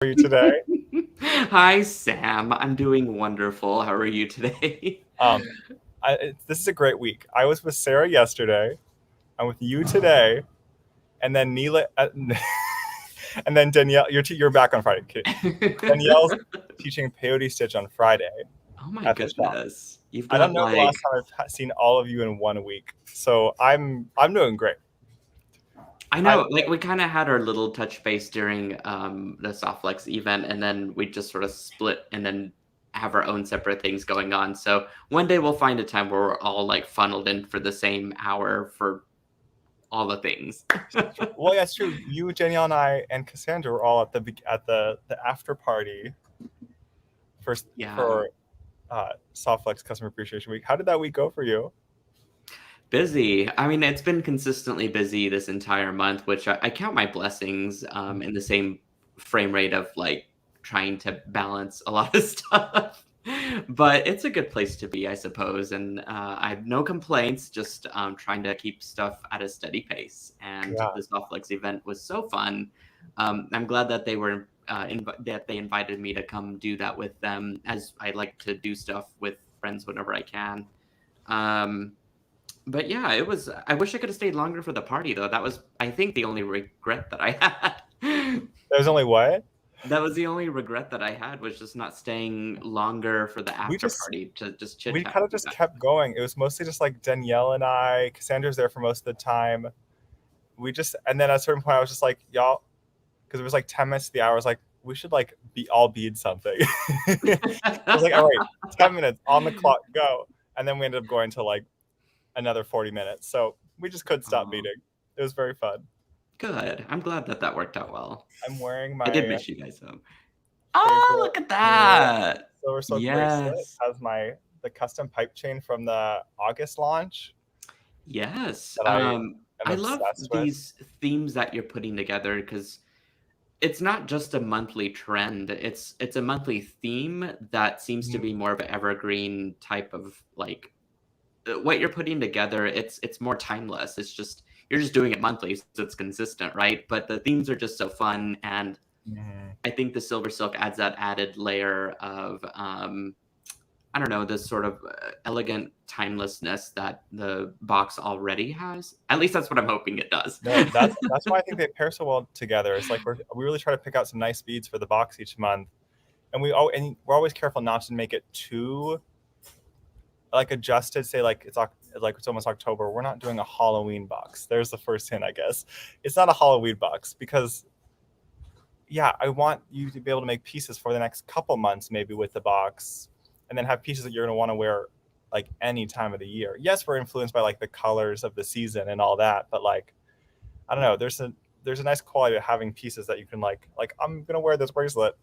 How are you today? Hi, Sam. I'm doing wonderful. How are you today? Um, this is a great week. I was with Sarah yesterday. I'm with you today, and then Neela, and then Danielle. You're back on Friday. Okay. Danielle's teaching peyote stitch on Friday Oh my at the shop. goodness. You've I don't got know the last like, time I've seen all of you in one week, so I'm doing great. I I know, like we kind of had our little touch base during the Softflex event, and then we just sort of split and then have our own separate things going on. So one day we'll find a time where we're all like funneled in for the same hour for all the things. well, yeah, it's true. You, Danielle, and I and Cassandra were all at the after party for Yeah. for Softflex Customer Appreciation Week. How did that week go for you? Busy. I mean, it's been consistently busy this entire month, which I count my blessings in the same frame rate of like trying to balance a lot of stuff. But it's a good place to be, I suppose. And I have no complaints, just trying to keep stuff at a steady pace. And Yeah. the Softflex event was so fun. I'm glad that that they invited me to come do that with them, as I like to do stuff with friends whenever I can. Um, but yeah, it was. I wish I could have stayed longer for the party, though. That was, I think, the only regret that I had. There's only what? That was the only regret that I had, was just not staying longer for the We after just party to just chit we chat kind of with you just guys. kept going. It was mostly just like Danielle and I. Cassandra's there for most of the time. We just and then at a certain point I was just like, y'all, because it was like 10 minutes to the hour. I was like, we should like be all bead something. I was like, all right, 10 minutes on the clock, go. And then we ended up going to like another 40 minutes. So we just couldn't stop Oh, beading. It was very fun. good. I'm glad that that worked out well. I'm wearing I did my miss you guys, though. Oh, favorite look at new that! SilverSilk bracelet. It Yes, has the custom pipe chain from the August launch yes. that I am I love obsessed with. these themes that you're putting together because it's not just a monthly trend. It's a monthly theme that seems to be more of an evergreen type of like what you're putting together. It's more timeless. It's just you're just doing it monthly, so it's consistent, right? But the themes are just so fun, and Mhm. I think the Silver Silk adds that added layer of I don't know, this sort of elegant timelessness that the box already has. At least that's what I'm hoping it does. No, that's why I think they pair so well together. It's like we really try to pick out some nice beads for the box each month, and we're always careful not to make it too like adjusted. Say like it's almost October. We're not doing a Halloween box. There's the first hint, I guess. It's not a Halloween box because yeah, I want you to be able to make pieces for the next couple months, maybe with the box, and then have pieces that you're going to want to wear like any time of the year. Yes, we're influenced by like the colors of the season and all that, but like I don't know, there's a nice quality to having pieces that you can like I'm going to wear this bracelet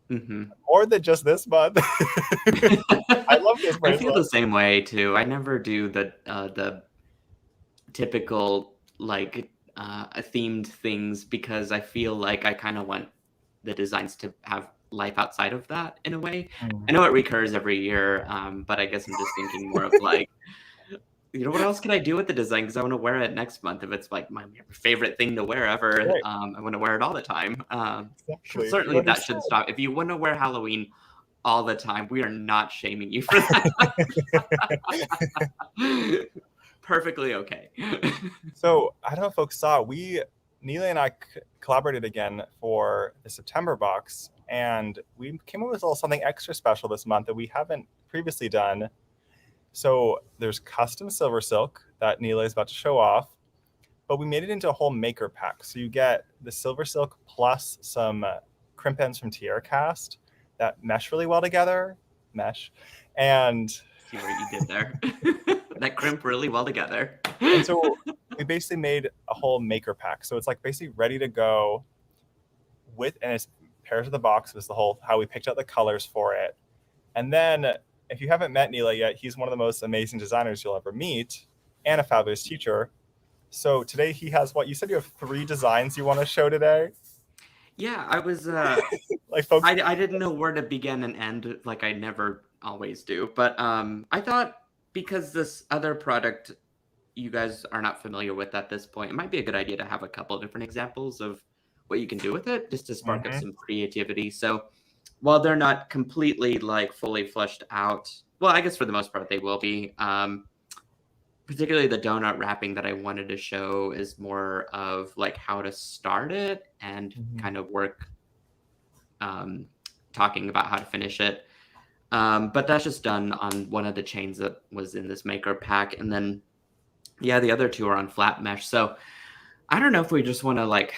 Hmm. more than just this month. I love this I feel bracelet. the same way too. I never do the typical like themed things because I feel like I kind of want the designs to have life outside of that in a way. I Mm. know it recurs every year, but I guess I'm just thinking more of like, you know, what else can I do with the design? Because I want to wear it next month. If it's like my favorite thing to wear ever, Right, I want to wear it all the time. exactly. You Certainly, that should understand. stop. If you want to wear Halloween all the time, we are not shaming you for that. Perfectly okay. So I don't know if folks saw Nealay and I collaborated again for the September box, and we came up with a little something extra special this month that we haven't previously done. So there's custom silver silk that Nealay is about to show off, but we made it into a whole maker pack. So you get the silver silk plus some crimp ends from Tierra Cast that mesh really well together, mesh, and See what you did there. That crimp really well together. and so we basically made a whole maker pack. So it's like basically ready to go with, and it's pairs with the box. Was the whole how we picked out the colors for it. And then if you haven't met Nealay yet, he's one of the most amazing designers you'll ever meet and a fabulous teacher. So today he has what you said you have 3 designs you want to show today. Yeah, I was Like folks, I didn't know where to begin and end like I never always do. But I thought because this other product you guys are not familiar with at this point, it might be a good idea to have a couple different examples of what you can do with it, just to spark up Mhm. some creativity. So while they're not completely like fully fleshed out, well, I guess for the most part they will be. Particularly the donut wrapping that I wanted to show is more of like how to start it and Mhm. kind of work talking about how to finish it. But that's just done on one of the chains that was in this maker pack. And then, yeah, the other two are on flat mesh. So I don't know if we just want to like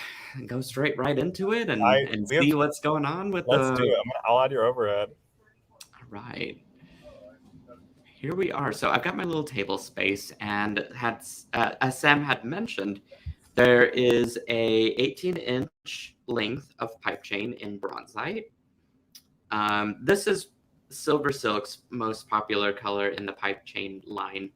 go straight right into it and We have. see what's going on with Let's do the. it. I'll add your overhead. Right. Here we are. So I've got my little table space, and as Sam had mentioned, there is a 18-inch length of pipe chain in bronzite. This is SilverSilk's most popular color in the pipe chain line.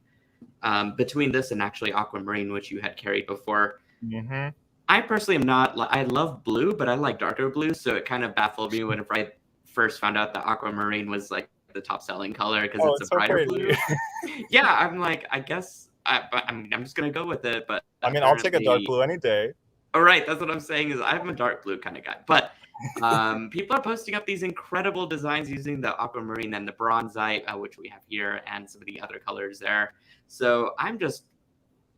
Between this and actually aquamarine, which you had carried before. Mhm. I personally am not. I love blue, but I like darker blue, so it kind of baffled me whenever I first found out that aquamarine was like the top selling color because Oh, it's a it's so brighter pretty. blue. Yeah, I'm like, I guess I'm just gonna go with it. But I mean, I'll take a dark apparently, blue any day. all right, that's what I'm saying. Is I'm a dark blue kind of guy, but people are posting up these incredible designs using the aquamarine and the bronzite, which we have here, and some of the other colors there. So I'm just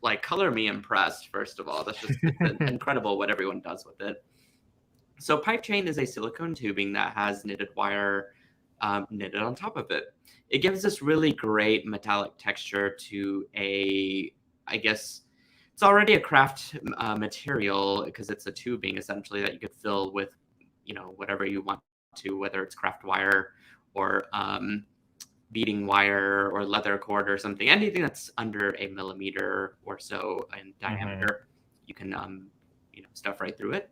like, color me impressed. First of all, it's incredible what everyone does with it. So pipe chain is a silicone tubing that has knitted wire knitted on top of it. It gives this really great metallic texture to I guess it's already a craft material because it's a tubing essentially that you could fill with, whatever you want to, whether it's craft wire or beading wire or leather cord or something. Anything that's under a millimeter or so in diameter, you can stuff right through it.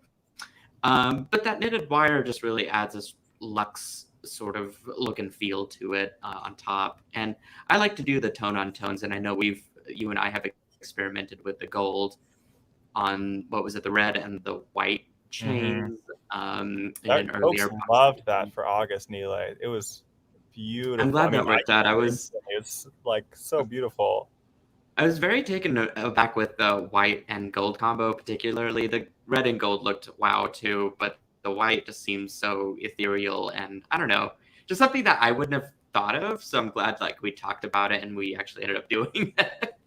But that knitted wire just really adds this luxe sort of look and feel to it on top. And I like to do the tone on tones, and I know you and I have experimented with the gold on, what was it, the red and the white chains in an Folks earlier box. loved that for August, Nealay. It was beautiful. I'm glad I mean, that worked out. it's like so beautiful. I was very taken aback with the white and gold combo, particularly. The red and gold looked wow too, but the white just seems so ethereal and I don't know, just something that I wouldn't have thought of. So I'm glad like we talked about it and we actually ended up doing that.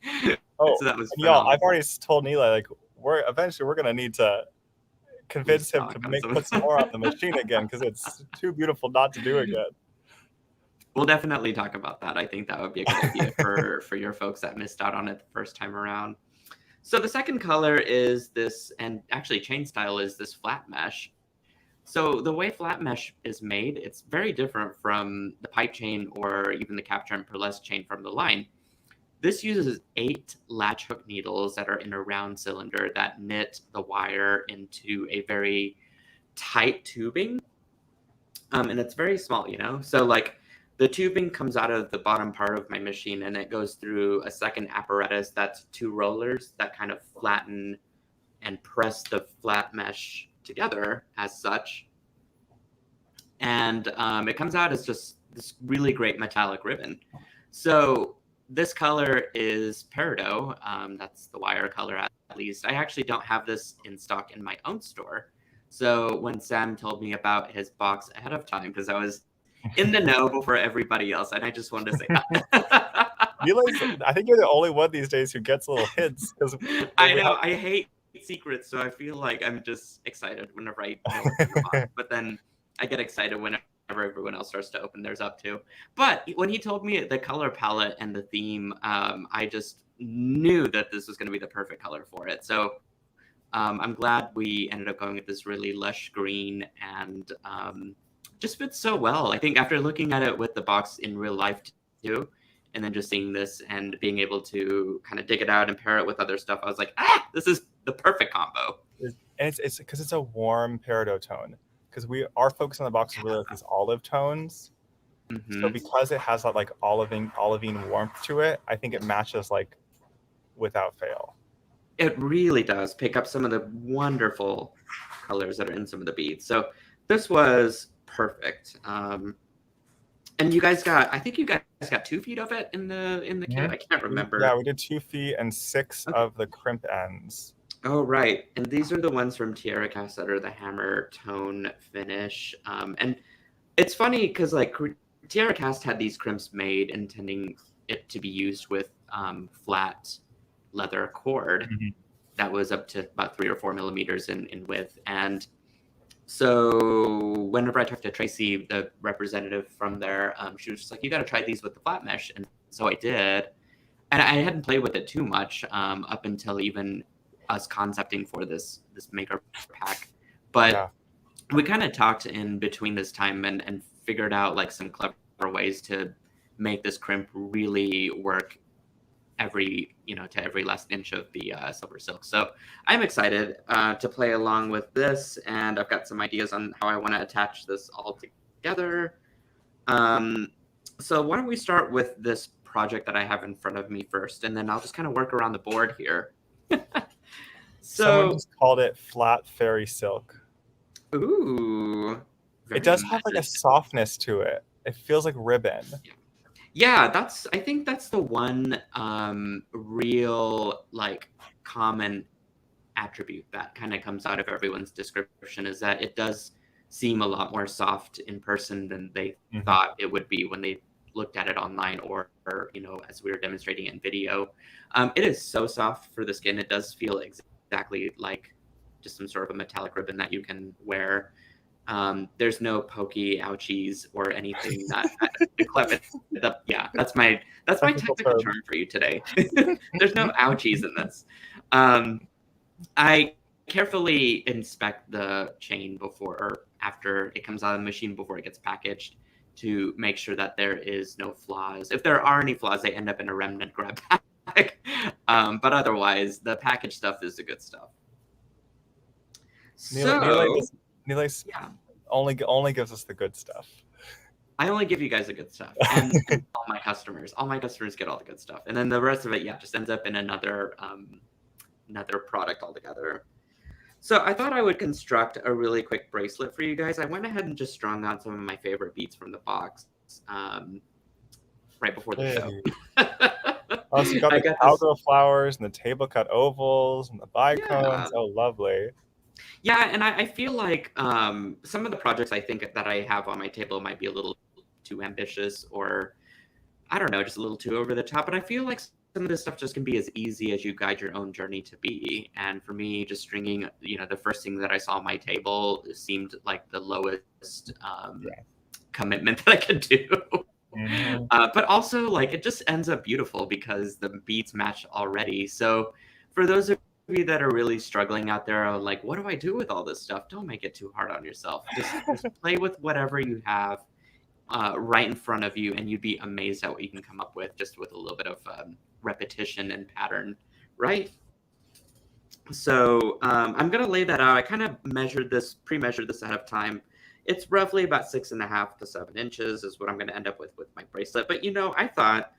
Oh, So that was y'all, I've phenomenal. already told Nealay, like, we're gonna need to convince him to Restock on some. put some more on the machine again because it's too beautiful not to do again. We'll definitely talk about that. I think that would be a good idea for your folks that missed out on it the first time around. So the second color is this, and actually chain style is this flat mesh. So the way flat mesh is made, it's very different from the pipe chain or even the capture and pearlesque chain from the line. This uses 8 latch hook needles that are in a round cylinder that knit the wire into a very tight tubing. And it's very small, So like the tubing comes out of the bottom part of my machine and it goes through a second apparatus that's 2 rollers that kind of flatten and press the flat mesh together as such. And it comes out as just this really great metallic ribbon. So this color is peridot. That's the wire color at least. I actually don't have this in stock in my own store. So when Sam told me about his box ahead of time, because I was in the know before everybody else, and I just wanted to say that. I think you're the only one these days who gets little hints. I know, I hate secrets, so I feel like I'm just excited whenever I know what's in the box. But then I get excited whenever everyone else starts to open theirs up too. But when he told me the color palette and the theme, I just knew that this was going to be the perfect color for it. So I'm glad we ended up going with this really lush green and just fits so well. I think after looking at it with the box in real life too, and then just seeing this and being able to kind of dig it out and pair it with other stuff, I was like, this is the perfect combo. And it's because it's a warm peridot tone. Because our focus on the box is really like these olive tones. Mm-hmm. So because it has that like olivine warmth to it, I think it matches like without fail. It really does pick up some of the wonderful colors that are in some of the beads. So this was perfect. And I think you guys got 2 feet of it in the kit. I can't remember. Yeah, we did 2 feet and 6 of the crimp ends. Oh, right. And these are the ones from Tierra Cast that are the hammer tone finish. And it's funny because like Tierra Cast had these crimps made intending it to be used with flat leather cord Mhm. that was up to about 3 or 4 millimeters in width. And so whenever I talked to Tracy, the representative from there, she was just like, you got to try these with the flat mesh. And so I did. And I hadn't played with it too much up until even us concepting for this maker pack. But Yeah. we kind of talked in between this time and figured out like some clever ways to make this crimp really work to every last inch of the SilverSilk. So I'm excited to play along with this, and I've got some ideas on how I want to attach this all together. So why don't we start with this project that I have in front of me first, and then I'll just kind of work around the board here. Someone So, just called it flat fairy silk. ooh, It very does have like a imaginative. softness to it. It feels like ribbon. Yeah, I think that's the one real like common attribute that kind of comes out of everyone's description is that it does seem a lot more soft in person than they Mhm. thought it would be when they looked at it online or as we were demonstrating it in video. It is so soft for the skin. It does feel exactly like just some sort of a metallic ribbon that you can wear. There's no pokey ouchies or anything that clever. Yeah, that's my Technical technical term. term for you today. There's no ouchies in this. I carefully inspect the chain before or after it comes out of the machine before it gets packaged to make sure that there is no flaws. If there are any flaws, they end up in a remnant grab bag. But otherwise, the packaged stuff is the good stuff. So, Nealay yeah, only gives us the good stuff. I only give you guys the good stuff, and all my customers. All my customers get all the good stuff, and then the rest of it, yeah, just ends up in another product altogether. So I thought I would construct a really quick bracelet for you guys. I went ahead and just strung on some of my favorite beads from the box right before the show. Hey. Oh, so you got I the got this. cowgirl flowers and the table cut ovals and the Yeah. bicones. Oh, lovely. Yeah, and I feel like some of the projects I think that I have on my table might be a little too ambitious or I don't know, just a little too over the top. But I feel like some of this stuff just can be as easy as you guide your own journey to be. And for me, just stringing, the first thing that I saw on my table seemed like the lowest commitment that I could do. Mhm. But also, like, it just ends up beautiful because the beats match already. So for those of you that are really struggling out there, like, what do I do with all this stuff? Don't make it too hard on yourself. Just play with whatever you have right in front of you, and you'd be amazed at what you can come up with just with a little bit of repetition and pattern, right? So I'm going to lay that out. I kind of pre-measured this ahead of time. It's roughly about 6.5 to 7 inches is what I'm going to end up with my bracelet. But I thought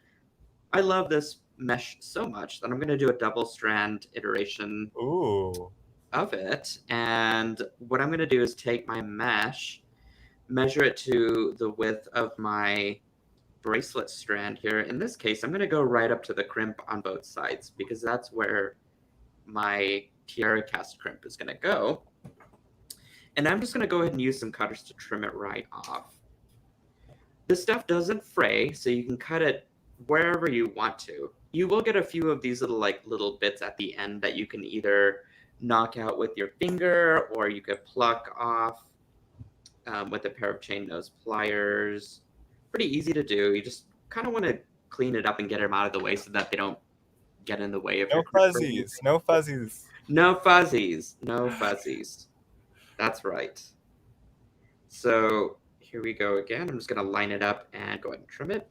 I love this mesh so much that I'm going to do a double strand iteration Ooh. of it. And what I'm going to do is take my mesh, measure it to the width of my bracelet strand here. In this case, I'm going to go right up to the crimp on both sides because that's where my tiara cast crimp is going to go. And I'm just going to go ahead and use some cutters to trim it right off. This stuff doesn't fray, so you can cut it wherever you want to. You will get a few of these little bits at the end that you can either knock out with your finger or you could pluck off with a pair of chain nose pliers. Pretty easy to do. You just kind of want to clean it up and get them out of the way so that they don't get in the way of No your crimp. fuzzies. No fuzzies. No fuzzies. No fuzzies. That's right. So here we go again. I'm just going to line it up and go ahead and trim it.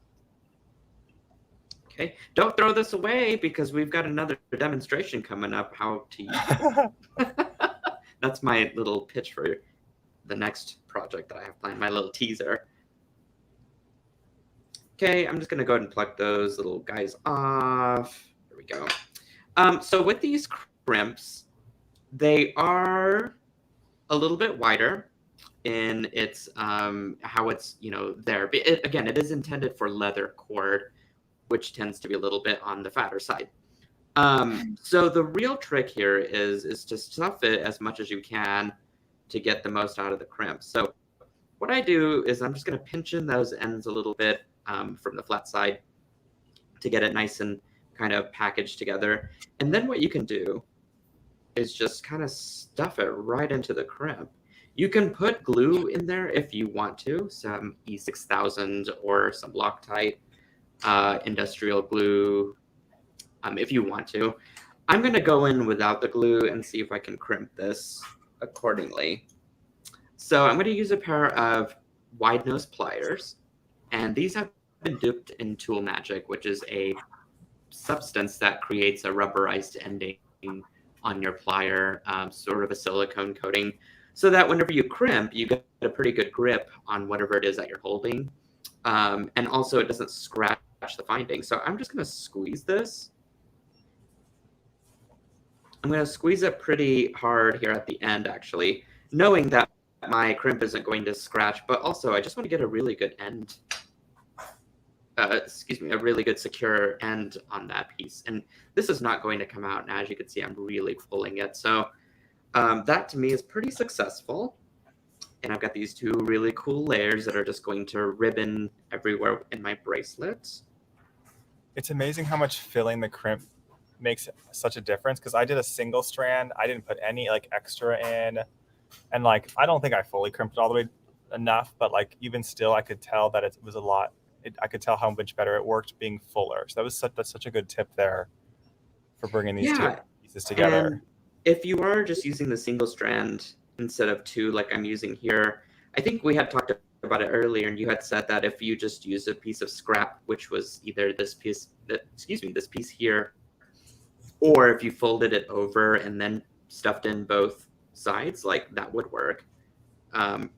Okay. Don't throw this away because we've got another demonstration coming up how to use it. That's my little pitch for the next project that I have planned, my little teaser. Okay, I'm just going to go ahead and pluck those little guys off. There we go. So with these crimps, they are a little bit wider in its how it's there. But it is intended for leather cord, which tends to be a little bit on the fatter side. So the real trick here is to stuff it as much as you can to get the most out of the crimp. So what I do is I'm just going to pinch in those ends a little bit from the flat side to get it nice and kind of packaged together. And then what you can do is just kind of stuff it right into the crimp. You can put glue in there if you want to, some E6000 or some Loctite industrial glue if you want to. I'm going to go in without the glue and see if I can crimp this accordingly. So I'm going to use a pair of wide nose pliers, and these have been dipped in Tool Magic, which is a substance that creates a rubberized ending on your plier, sort of a silicone coating, so that whenever you crimp, you get a pretty good grip on whatever it is that you're holding. And also it doesn't scratch the finding. So I'm just going to squeeze this. I'm going to squeeze it pretty hard here at the end, actually, knowing that my crimp isn't going to scratch, but also I just want to get a really good end, a really good secure end on that piece. And this is not going to come out. And as you can see, I'm really pulling it. So that to me is pretty successful. And I've got these two really cool layers that are just going to ribbon everywhere in my bracelets. It's amazing how much filling the crimp makes such a difference, because I did a single strand. I didn't put any like extra in, and like I don't think I fully crimped it all the way enough, but like even still I could tell that it was a lot. I could tell how much better it worked being fuller. So that's such a good tip there for bringing these two pieces together. And if you are just using the single strand instead of two like I'm using here, I think we had talked about it earlier, and you had said that if you just use a piece of scrap, which was either this piece, this piece here, or if you folded it over and then stuffed in both sides, like that would work.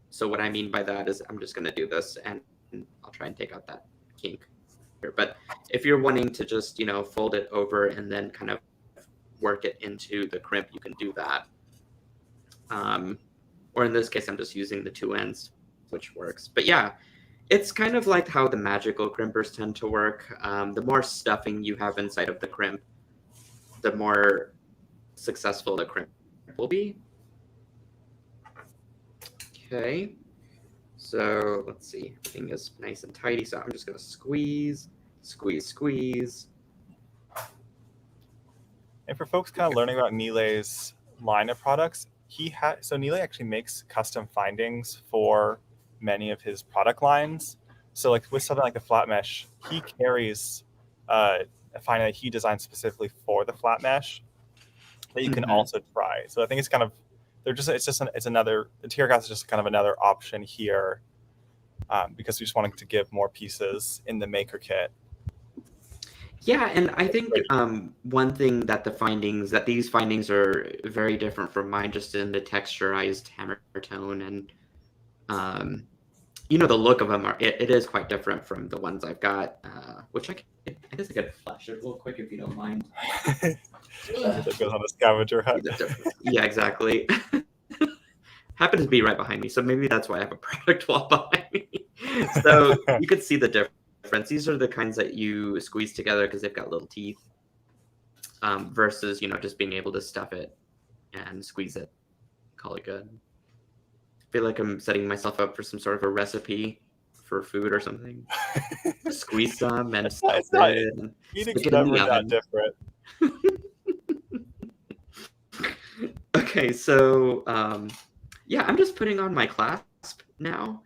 So what I mean by that is I'm just going to do this, and I'll try and take out that kink here. But if you're wanting to just, fold it over and then kind of work it into the crimp, you can do that. Or in this case, I'm just using the two ends, which works. But yeah, it's kind of like how the magical crimpers tend to work. The more stuffing you have inside of the crimp, the more successful the crimp will be. Okay, so let's see. Everything is nice and tidy, so I'm just going to squeeze, squeeze, squeeze. And for folks kind of learning about Nealay's line of products, so Nealay actually makes custom findings for many of his product lines. So like with something like the flat mesh, he carries a finding that he designed specifically for the flat mesh that you can also try. So I think it's kind of, it's another, the tear gas is just kind of another option here, because we just wanted to give more pieces in the maker kit. Yeah, and I think one thing that these findings are very different from mine, just in the texturized hammer tone, and the look of them it is quite different from the ones I've got, which I guess I could flash it real quick if you don't mind. That goes on a scavenger hunt. Yeah, exactly. Happens to be right behind me, so maybe that's why I have a product wall behind me. So you could see the difference. These are the kinds that you squeeze together because they've got little teeth, versus just being able to stuff it and squeeze it, call it good. I feel like I'm setting myself up for some sort of a recipe for food or something. Squeeze some and stuff it. And eating's never that different. Okay, so yeah, I'm just putting on my clasp now.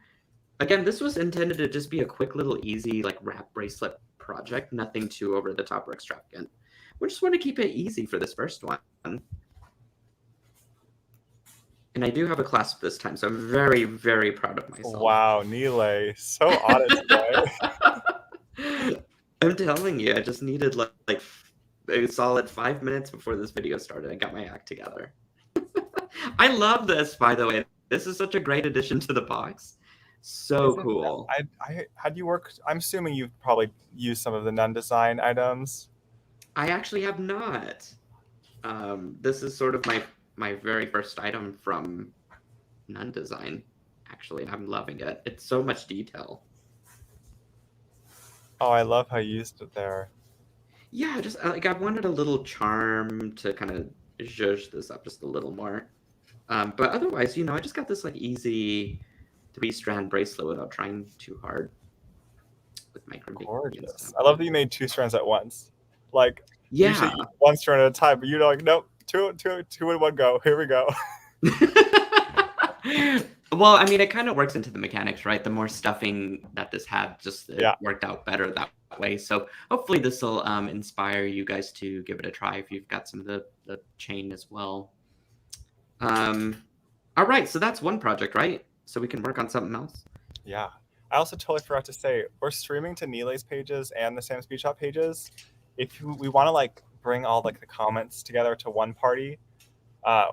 Again, this was intended to just be a quick little easy like wrap bracelet project, nothing too over the top or extravagant. We just want to keep it easy for this first one. And I do have a clasp this time, so I'm very, very proud of myself. Wow, Nealay, so honest today. I'm telling you, I just needed like a solid 5 minutes before this video started. I got my act together. I love this, by the way. This is such a great addition to the box. So cool. How do you work? I'm assuming you've probably used some of the Nun Design items. I actually have not. This is sort of my very first item from Nun Design, actually, and I'm loving it. It's so much detail. Oh, I love how you used it there. Yeah, just like I wanted a little charm to kind of zhuzh this up just a little more. But otherwise, I just got this like easy 3-strand bracelet without trying too hard with my crimping and Gorgeous. stuff. I love that you made 2 strands at once. Like usually Yeah. 1 strand at a time, but you're like, nope, two in one go. Here we go. Well, I mean, it kind of works into the mechanics, right? The more stuffing that this had, just it Yeah. worked out better that way. So hopefully this will inspire you guys to give it a try if you've got some of the chain as well. All right, so that's one project, right? So we can work on something else. Yeah. I also totally forgot to say we're streaming to Nealay's pages and the Sam's Beach Shop pages. If we want to like bring all like the comments together to one party,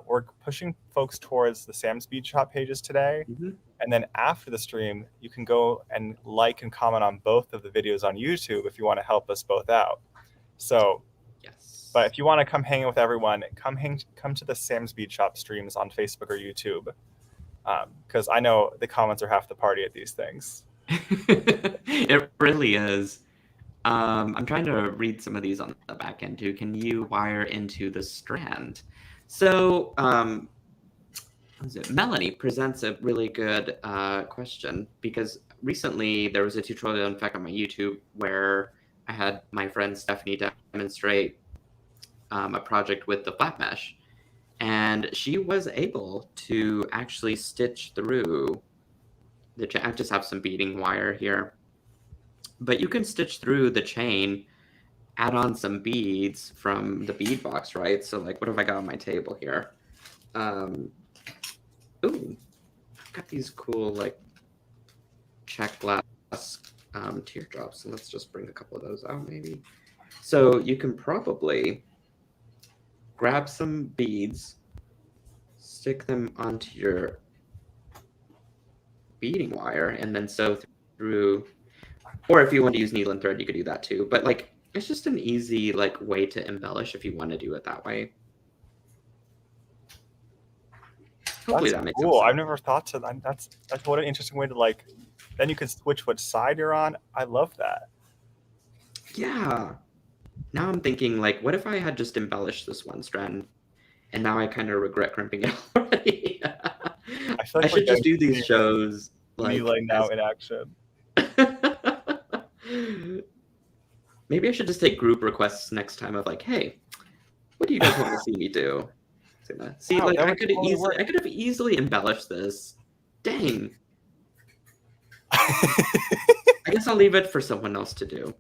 we're pushing folks towards the Sam's Beach Shop pages today. Mm-hmm. And then after the stream, you can go and like and comment on both of the videos on YouTube if you want to help us both out. So, Yes. but if you want to come hang with everyone, come to the Sam's Beach Shop streams on Facebook or YouTube. Because I know the comments are half the party at these things. It really is. I'm trying to read some of these on the back end too. Can you wire into the strand? So, Melanie presents a really good question because recently there was a tutorial, in fact, on my YouTube where I had my friend Stephanie demonstrate a project with the flat mesh, and she was able to actually stitch through the chain. I just have some beading wire here, but you can stitch through the chain, add on some beads from the bead box, right? So like, what have I got on my table here? Ooh, I've got these cool like check glass teardrops. So let's just bring a couple of those out maybe. So you can probably grab some beads, stick them onto your beading wire, and then sew through, or if you want to use needle and thread, you could do that too. But like, it's just an easy like way to embellish if you want to do it that way. Hopefully that makes cool. sense. I've never thought to that. That's what an interesting way to like. Then you can switch what side you're on. I love that. Yeah. Now I'm thinking like, what if I had just embellished this one strand, and now I kind of regret crimping it already. I feel like I should just do these shows like Nealay now in action. Maybe I should just take group requests next time of like, hey, what do you guys want to see me do? See, Wow, like that I would could totally easily, work. I could have easily embellished this. Dang. I guess I'll leave it for someone else to do.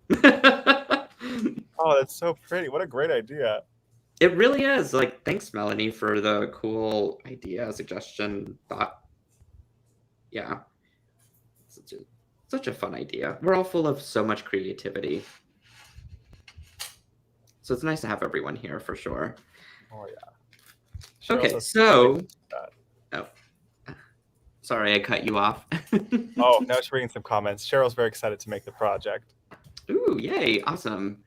Oh, that's so pretty. What a great idea. It really is. Like, thanks, Melanie, for the cool idea, suggestion, thought. Yeah. Such a fun idea. We're all full of so much creativity. So it's nice to have everyone here for sure. Oh, yeah. Okay, so... Oh. Sorry, I cut you off. Oh, now she's reading some comments. Cheryl's very excited to make the project. Ooh, yay, awesome.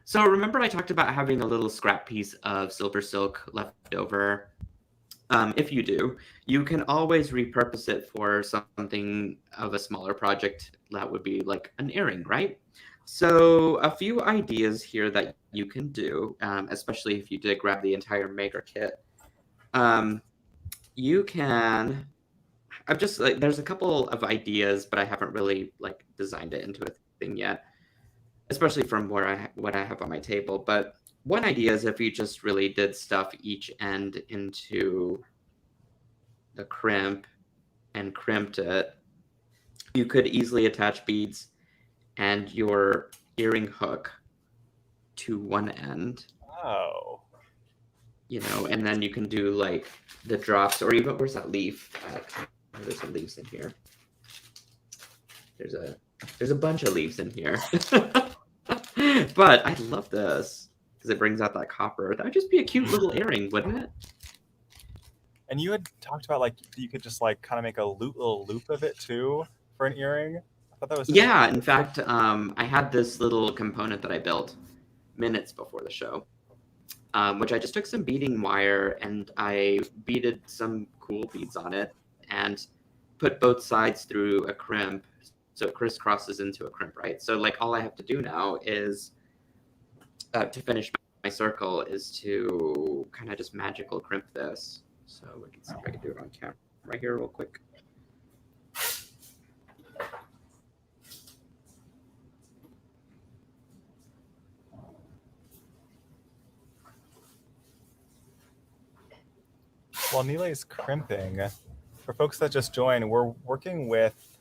So remember I talked about having a little scrap piece of SilverSilk left over? If you do, you can always repurpose it for something of a smaller project that would be like an earring, right? So a few ideas here that you can do, especially if you did grab the entire maker kit. You can... I've just like, there's a couple of ideas, but I haven't really like designed it into a thing yet, especially from what I have on my table. But one idea is if you just really did stuff each end into the crimp and crimped it, you could easily attach beads and your earring hook to one end. Oh. You know, and then you can do like the drops, or even, where's that leaf? There's some leaves in here. There's a bunch of leaves in here. But I love this because it brings out that copper. That would just be a cute little earring, wouldn't it? And you had talked about like you could just like kind of make a little loop of it too for an earring. I thought that was Yeah. In fact, I had this little component that I built minutes before the show, which I just took some beading wire and I beaded some cool beads on it and put both sides through a crimp, so it crisscrosses into a crimp, right? So like all I have to do now is to finish my circle is to kind of just magical crimp this. So we can see if I can do it on camera right here real quick. While Nealay's crimping, for folks that just joined, we're working with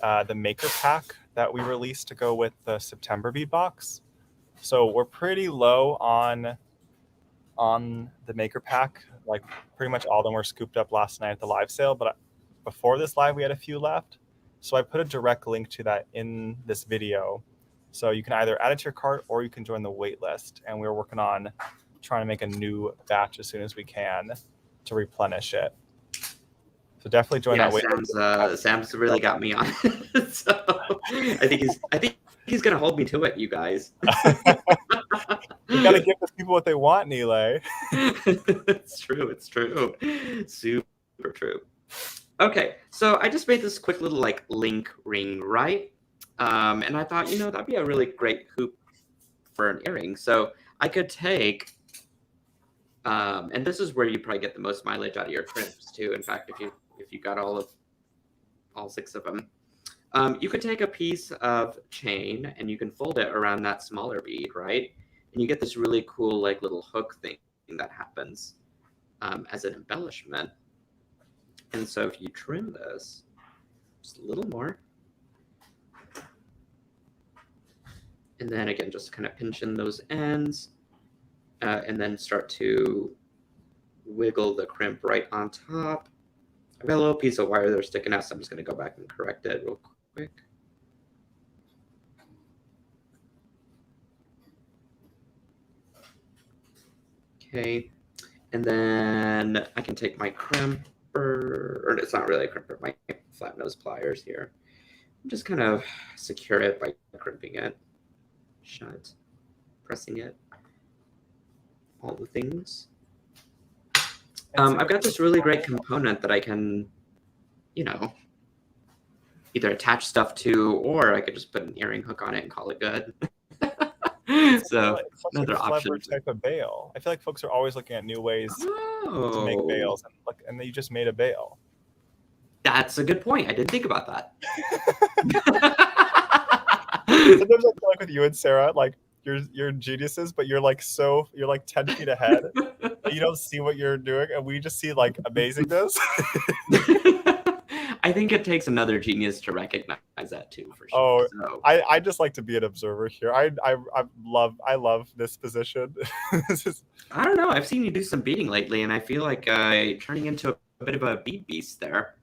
the maker pack that we released to go with the September bead box. So we're pretty low on the maker pack. Like pretty much all of them were scooped up last night at the live sale, but before this live we had a few left. So I put a direct link to that in this video. So you can either add it to your cart or you can join the wait list. And we're working on trying to make a new batch as soon as we can to replenish it. So definitely join that wait list. Sam's really got me on it. So I think he's gonna hold me to it, you guys. You gotta give the people what they want, Nealay. It's true. Super true. Okay, so I just made this quick little like link ring, right? And I thought, that'd be a really great hoop for an earring. So I could take, and this is where you probably get the most mileage out of your crimps too. In fact, if you got all 6 of them, you could take a piece of chain and you can fold it around that smaller bead, right? And you get this really cool like little hook thing that happens as an embellishment. And so if you trim this just a little more, and then again, just kind of pinch in those ends, and then start to wiggle the crimp right on top. I've got a little piece of wire there sticking out, so I'm just going to go back and correct it real quick. Okay, and then I can take my crimper, or it's not really a crimper, my flat nose pliers here. Just kind of secure it by crimping it shut, pressing it, all the things. I've got this really great component that I can, either attach stuff to, or I could just put an earring hook on it and call it good. So another option. Type of bail. I feel like folks are always looking at new ways to make bails, and then you just made a bail. That's a good point. I didn't think about that. Sometimes I feel like with you and Sarah, like you're geniuses, but you're like 10 feet ahead. You don't see what you're doing, and we just see like amazingness. I think it takes another genius to recognize that too, for sure. Oh, so. I just like to be an observer here. I love this position. I don't know. I've seen you do some beading lately, and I feel like turning into a bit of a bead beast there.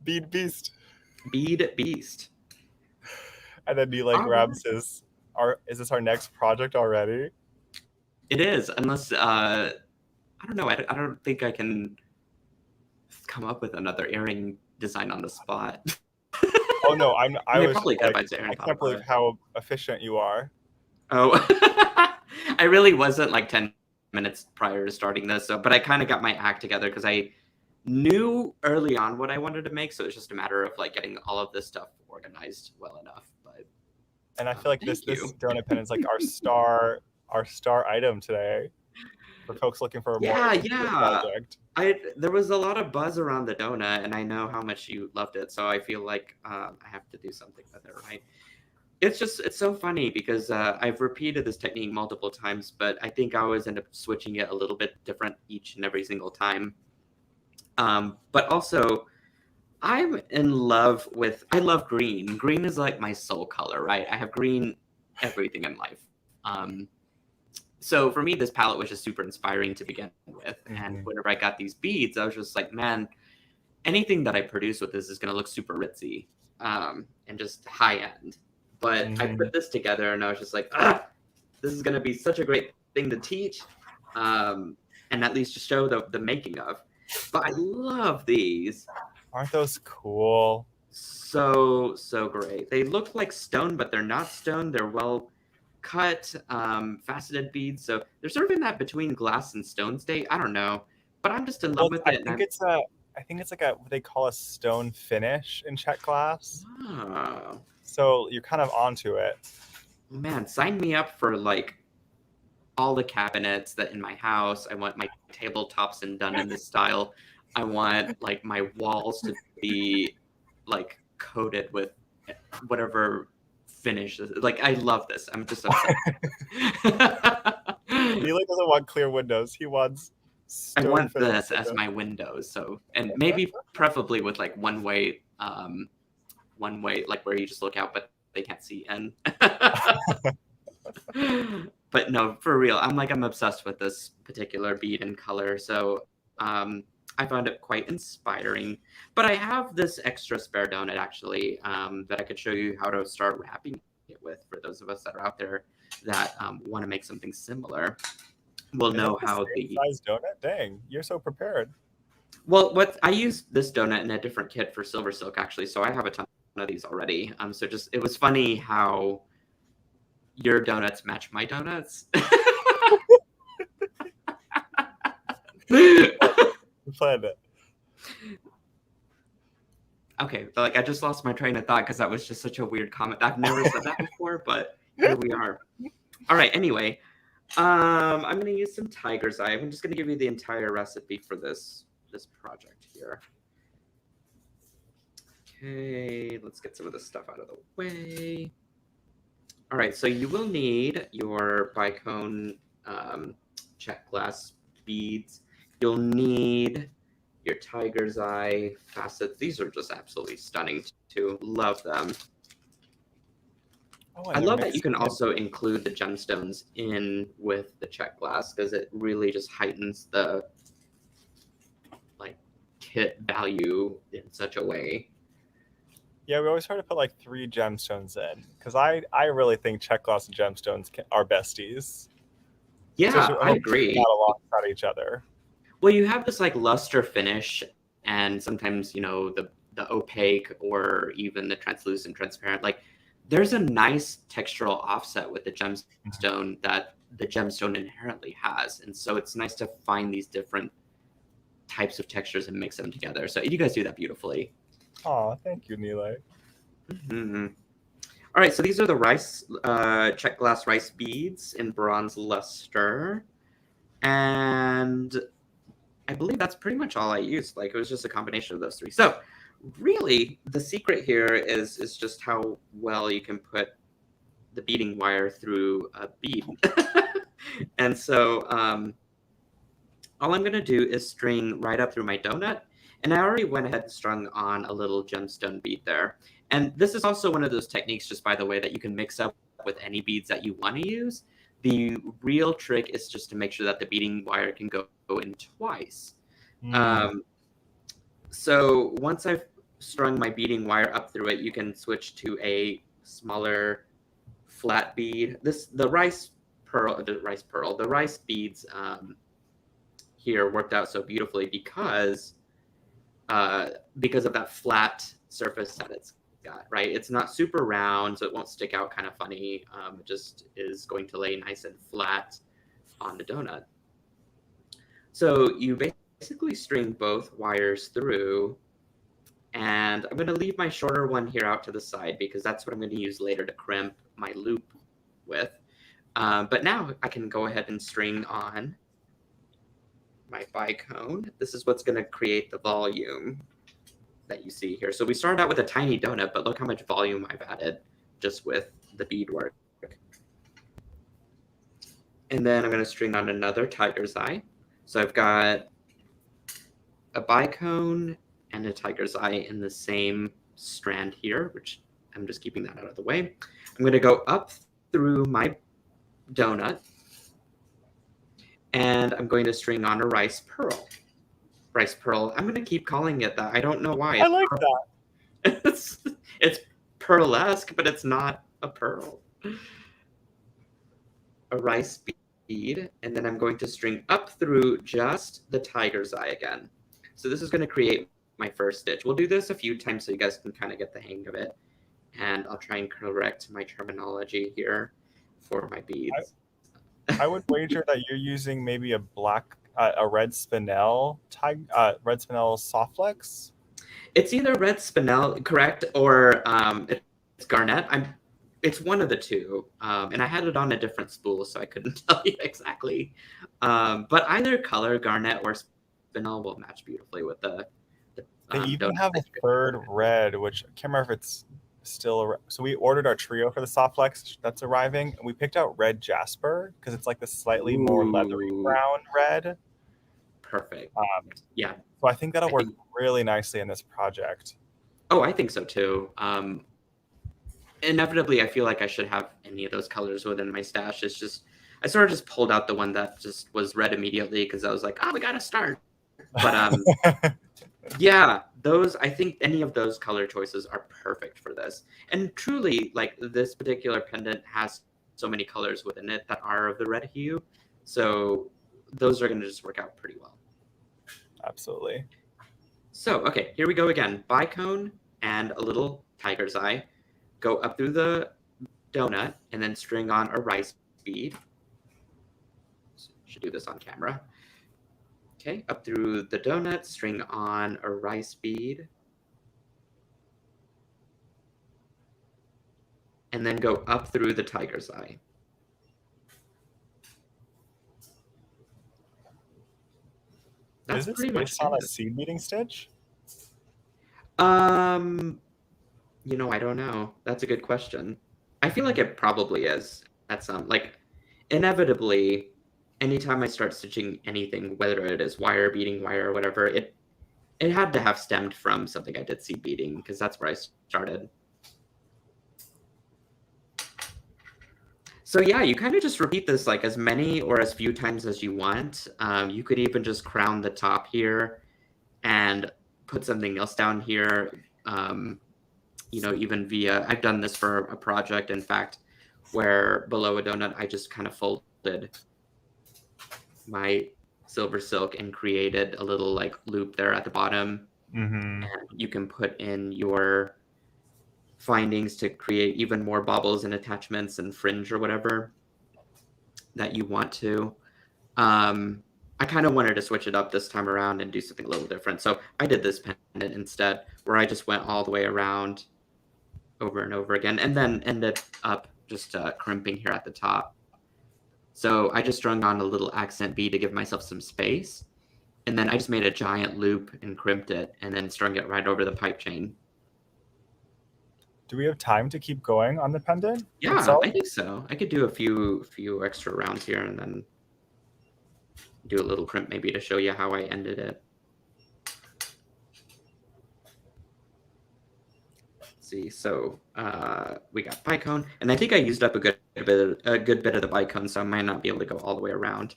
Bead beast. Bead beast. And then Nealay grabs his. Is this our next project already? It is, unless I don't know. I don't think I can come up with another earring design on the spot. Oh no, I can't believe how efficient you are. Oh, I really wasn't like 10 minutes prior to starting this, but I kind of got my act together because I knew early on what I wanted to make, so it's just a matter of like getting all of this stuff organized well enough. And I feel like this donut pen is like our star item today for folks looking for a more project. There was a lot of buzz around the donut, and I know how much you loved it, so I feel like I have to do something with it, right? It's so funny because I've repeated this technique multiple times, but I think I always end up switching it a little bit different each and every single time. But also, I love green. Green is like my soul color, right? I have green everything in life. So for me, this palette was just super inspiring to begin with. Mm-hmm. And whenever I got these beads, I was just like, man, anything that I produce with this is going to look super ritzy and just high end. But I put this together and I was just like, this is going to be such a great thing to teach and at least to show the making of. But I love these. Aren't those cool? So great. They look like stone, but they're not stone. They're well cut, faceted beads. So they're sort of in that between glass and stone state. I don't know, but I'm just in love with it. I think it's like what they call a stone finish in Czech glass. Oh. So you're kind of onto it. man, sign me up for like all the cabinets that in my house. I want my tabletops and done in this style. I want like my walls to be like coated with whatever finish. Like I love this. I'm just obsessed. Nealay doesn't want clear windows. He wants I stone want finished this as windows. my windows. So, and maybe preferably with like one way, like where you just look out, but they can't see in. But no, for real, I'm obsessed with this particular bead and color. So I found it quite inspiring. But I have this extra spare donut actually that I could show you how to start wrapping it with for those of us that are out there that want to make something similar. We'll Is that know the how same size donut? Dang, you're so prepared. well, what I used this donut in a different kit for SilverSilk actually, so I have a ton of these already. So just it was funny how your donuts match my donuts. We planned it. Okay, like I just lost my train of thought because that was just such a weird comment. I've never said that before, but here we are. All right, anyway, I'm gonna use some tiger's eye. I'm just gonna give you the entire recipe for this project here. Okay, let's get some of this stuff out of the way. All right, so you will need your bicone check glass beads. You'll need your tiger's eye facets. These are just absolutely stunning too. Love them. Oh, I and they're love that you mixed can in. also include the gemstones in with the check glass because it really just heightens the like kit value in such a way. Yeah, we always try to put like 3 gemstones in because I really think check glass and gemstones are besties, Yeah, especially when I they're agree. out alongside each other. Well, you have this like luster finish, and sometimes the opaque or even the translucent, transparent. Like there's a nice textural offset with the gemstone that the gemstone inherently has, and so it's nice to find these different types of textures and mix them together. So you guys do that beautifully. Aw, thank you, Nealay. Mm-hmm. All right, so these are the rice check glass rice beads in bronze luster, and I believe that's pretty much all I used. Like it was just a combination of those three. So really the secret here is just how well you can put the beading wire through a bead. And so all I'm gonna do is string right up through my donut. And I already went ahead and strung on a little gemstone bead there. And this is also one of those techniques, just by the way, that you can mix up with any beads that you want to use. The real trick is just to make sure that the beading wire can go in twice. So once I've strung my beading wire up through it, you can switch to a smaller flat bead. The rice beads here worked out so beautifully because of that flat surface that it's got, right? It's not super round, so it won't stick out kind of funny. It just is going to lay nice and flat on the donut. So you basically string both wires through, and I'm going to leave my shorter one here out to the side because that's what I'm going to use later to crimp my loop with. But now I can go ahead and string on my bicone. This is what's going to create the volume that you see here. So we started out with a tiny donut, but look how much volume I've added just with the beadwork. And then I'm going to string on another tiger's eye. So I've got a bicone and a tiger's eye in the same strand here, which I'm just keeping that out of the way. I'm going to go up through my donut, and I'm going to string on a rice pearl. Rice pearl. I'm going to keep calling it that. I don't know why. I like that. It's pearlesque, but it's not a pearl. A rice bead, and then I'm going to string up through just the tiger's eye again. So this is going to create my first stitch. We'll do this a few times so you guys can kind of get the hang of it. And I'll try and correct my terminology here for my beads. I would wager that you're using maybe a red spinel softflex. It's either red spinel, correct, or it's garnet. It's one of the two, and I had it on a different spool, so I couldn't tell you exactly. But either color, garnet or spinel, will match beautifully with the They even donut have that a you get. third red, which I can't remember if it's still. So we ordered our trio for the soft flex that's arriving, and we picked out red jasper because it's like the slightly more leathery Ooh, brown red. perfect. Um, Yeah, so I think that'll I work think. really nicely in this project. Oh, I think so too. Inevitably, I feel like I should have any of those colors within my stash. It's just I sort of just pulled out the one that just was red immediately because I was like, oh, we gotta start. But yeah, those I think any of those color choices are perfect for this. And truly, like this particular pendant has so many colors within it that are of the red hue. So those are gonna just work out pretty well. Absolutely. So, okay, here we go again. Bicone and a little tiger's eye. Go up through the donut and then string on a rice bead. Should do this on camera. Okay, up through the donut, string on a rice bead. And then go up through the tiger's eye. That's Is this pretty much based on a it. seed beading stitch? Um, I don't know. That's a good question. I feel like it probably is at some like inevitably anytime I start stitching anything, whether it is wire beading, wire or whatever, it had to have stemmed from something I did seed beading because that's where I started. So yeah, you kind of just repeat this like as many or as few times as you want. You could even just crown the top here and put something else down here. Even via, I've done this for a project, in fact, where below a donut, I just kind of folded my SilverSilk and created a little like loop there at the bottom. Mm-hmm. And you can put in your findings to create even more baubles and attachments and fringe or whatever that you want to. I kind of wanted to switch it up this time around and do something a little different. So I did this pendant instead, where I just went all the way around over and over again, and then ended up just crimping here at the top. So I just strung on a little accent bead to give myself some space, and then I just made a giant loop and crimped it, and then strung it right over the pipe chain. Do we have time to keep going on the pendant Yeah, itself? I think so. I could do a few extra rounds here and then do a little crimp maybe to show you how I ended it. Let's see, so we got bicone, and I think I used up a good bit of the bicone, so I might not be able to go all the way around,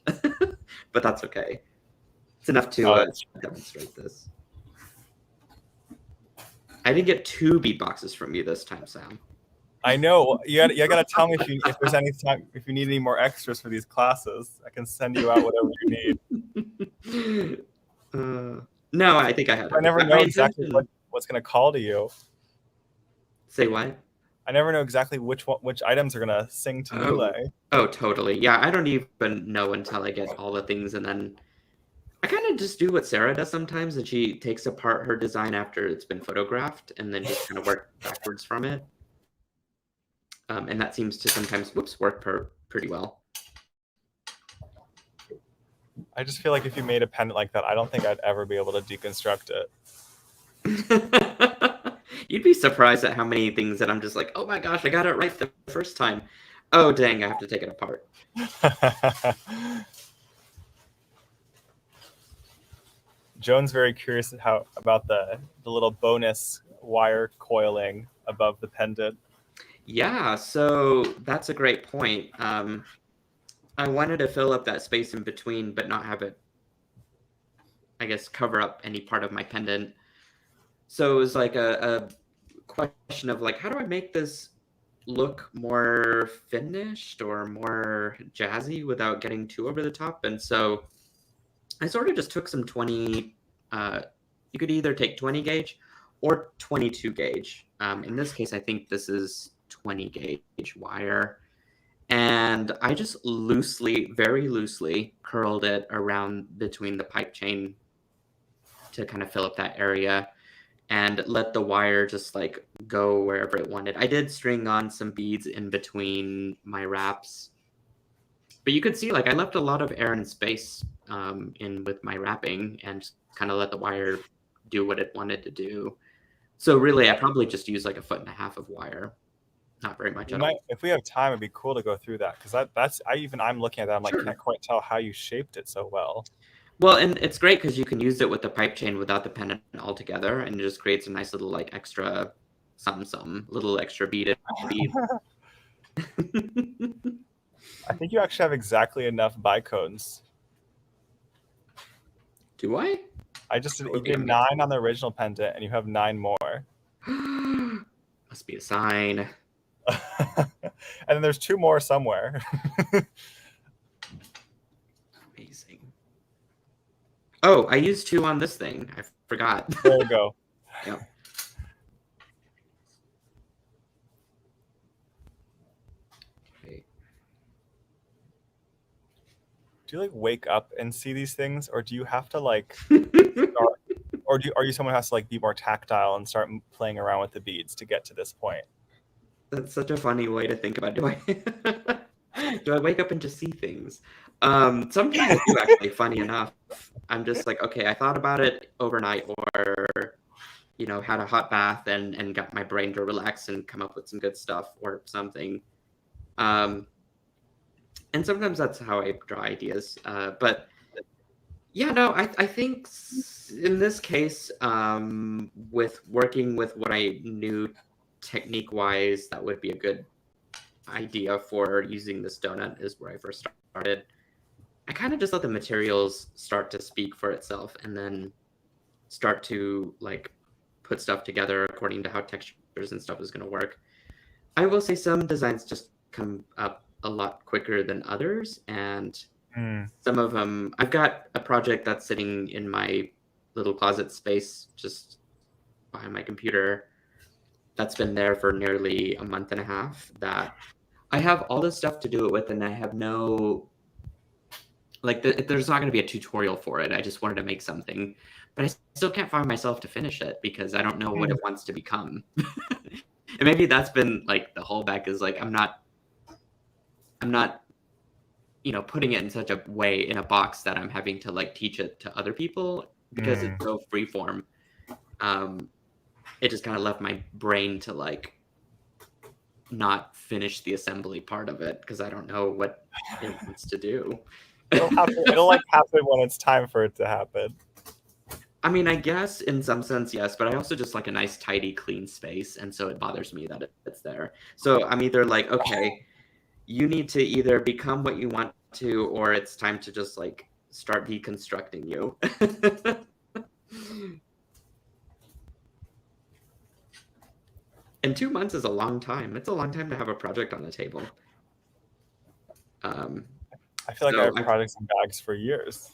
but that's okay. It's enough to demonstrate this. I didn't get 2 bead boxes from you this time, Sam. I know. You gotta tell me if there's any time, if you need any more extras for these classes. I can send you out whatever you need. No, I think I had. I never know exactly what's gonna call to you. Say what? I never know exactly which items are gonna sing to Nealay. Oh, totally. Yeah, I don't even know until I get all the things, and then I kind of just do what Sarah does sometimes, and she takes apart her design after it's been photographed, and then just kind of work backwards from it. And that seems to sometimes, work pretty well. I just feel like if you made a pendant like that, I don't think I'd ever be able to deconstruct it. You'd be surprised at how many things that I'm just like, oh my gosh, I got it right the first time. Oh, dang, I have to take it apart. Joan's very curious about the little bonus wire coiling above the pendant. Yeah, so that's a great point. I wanted to fill up that space in between, but not have it, I guess, cover up any part of my pendant. So it was like a question of like, how do I make this look more finished or more jazzy without getting too over the top? And so I sort of just took some 20, you could either take 20 gauge or 22 gauge. In this case, I think this is 20 gauge wire. And I just very loosely curled it around between the pipe chain to kind of fill up that area. and let the wire just like go wherever it wanted. I did string on some beads in between my wraps, but you could see like I left a lot of air and space in with my wrapping and just kind of let the wire do what it wanted to do. So really, I probably just used like 1.5 feet of wire, not very much at all. If we have time, it'd be cool to go through that, because I'm looking at that, I'm like, Sure. can't quite tell how you shaped it so well. Well, and it's great because you can use it with the pipe chain without the pendant altogether, and it just creates a nice little like extra some little extra bead. I think you actually have exactly enough bicones. Do I? You did 9 on the original pendant, and you have 9 more. Must be a sign. And then there's 2 more somewhere. Amazing. Oh, I used 2 on this thing. I forgot. There you go. Yep. Okay. Do you like wake up and see these things, or do you have to like start, are you someone who has to like be more tactile and start playing around with the beads to get to this point? That's such a funny way to think about it. Do I wake up and just see things? Sometimes I do, actually, funny enough. I'm just like, okay, I thought about it overnight, or had a hot bath and got my brain to relax and come up with some good stuff or something. And sometimes that's how I draw ideas. But yeah, no, I think in this case, with working with what I knew technique-wise, that would be a good idea for using this donut is where I first started. I kind of just let the materials start to speak for itself and then start to like put stuff together according to how textures and stuff is going to work. I will say some designs just come up a lot quicker than others, and some of them, I've got a project that's sitting in my little closet space just behind my computer that's been there for nearly a month and a half, that I have all this stuff to do it with, and I have no, like, there's not going to be a tutorial for it. I just wanted to make something, but I still can't find myself to finish it because I don't know what it wants to become. And maybe that's been like the holdback, is like I'm not putting it in such a way in a box that I'm having to like teach it to other people because it's so freeform. It just kind of left my brain to like not finish the assembly part of it because I don't know what it wants to do. It'll like happen when it's time for it to happen. I mean, I guess in some sense, yes, but I also just like a nice, tidy, clean space, and so it bothers me that it's there. So I'm either like, okay, you need to either become what you want to, or it's time to just like start deconstructing you. And 2 months is a long time. It's a long time to have a project on the table. I feel like I have projects in bags for years.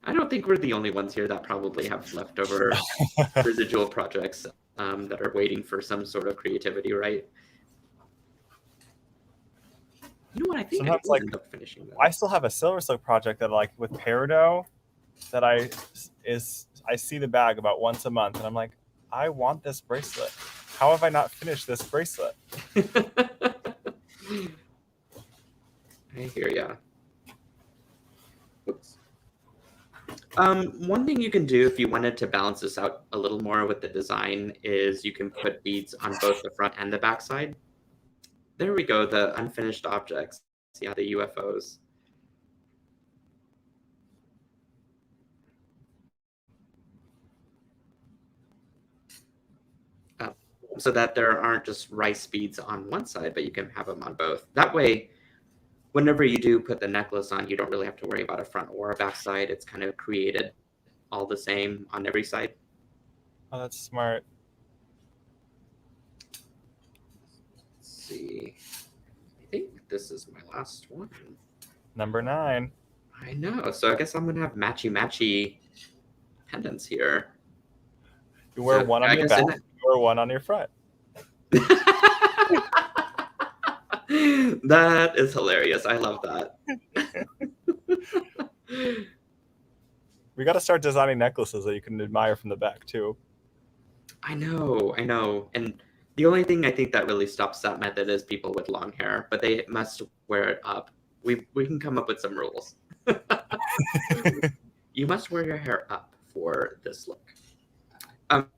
I don't think we're the only ones here that probably have leftover residual projects that are waiting for some sort of creativity, right? You know what? I think sometimes I end up finishing that. I still have a SilverSilk project that like with peridot that I see the bag about once a month, and I'm like, I want this bracelet. How have I not finished this bracelet? I hear ya. Oops. One thing you can do if you wanted to balance this out a little more with the design is you can put beads on both the front and the back side. There we go, the unfinished objects. Yeah, the UFOs. So that there aren't just rice beads on one side, but you can have them on both. That way, whenever you do put the necklace on, you don't really have to worry about a front or a back side. It's kind of created all the same on every side. Oh, that's smart. Let's see. I think this is my last one. Number 9. I know. So I guess I'm going to have matchy pendants here. You wear one on your back, you wear one on your front. That is hilarious. I love that. We got to start designing necklaces that you can admire from the back too. I know. And the only thing I think that really stops that method is people with long hair, but they must wear it up. We can come up with some rules. You must wear your hair up for this look.